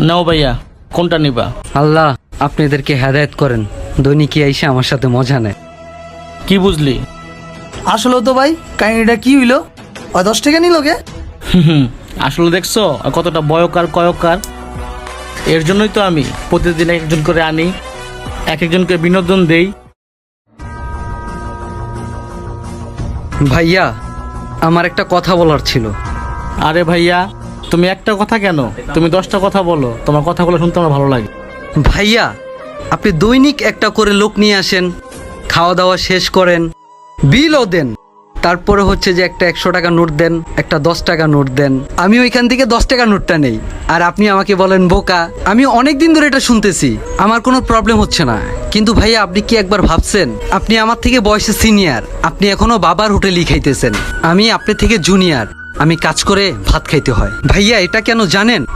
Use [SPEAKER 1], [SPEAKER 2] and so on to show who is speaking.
[SPEAKER 1] নাও ভাইয়া, কোনটা নিবা?
[SPEAKER 2] আল্লাহ আপনাদেরকে হেদায়েত করেন, দৈনিকই আইসা আমার সাথে মজা নেয়।
[SPEAKER 1] কি বুঝলি?
[SPEAKER 3] আসলে তো ভাই কাহিনীটা কি হইলো? 10 টাকা নিল কে?
[SPEAKER 1] আসলে দেখছো কতটা বয়কার কয়কার। এর জন্যই তো আমি প্রতিদিন একজন করে আনি, এক একজনকে বিনোদন দেই।
[SPEAKER 2] ভাইয়া আমার একটা কথা বলার ছিল।
[SPEAKER 1] আরে ভাইয়া, তুমি একটা কথা কেন, তুমি 10টা কথা বলো, তোমার কথাগুলো শুনতে আমার ভালো লাগে।
[SPEAKER 2] ভাইয়া আপনি দৈনিক একটা করে লোক নিয়ে আসেন, খাওয়া দাওয়া শেষ করেন, বিলও দেন, তারপরে হচ্ছে যে একটা 100 টাকা নোট দেন, একটা 10 টাকা নোট দেন। আমি ওইখান থেকে 10 টাকা নোটটা নেই, আর আপনি আমাকে বলেন বোকা। আমি অনেক দিন ধরে এটা শুনতেছি, আমার কোনো প্রবলেম হচ্ছে না। কিন্তু ভাইয়া আপনি কি একবার ভাবছেন, আপনি আমার থেকে বয়সে সিনিয়র, আপনি এখনো বাবার হোটেলই খাইতেছেন, আমি আপনার থেকে জুনিয়র, আমি কাজ করে ভাত খাইতে হয়। ভাইয়া এটা কেন জানেন?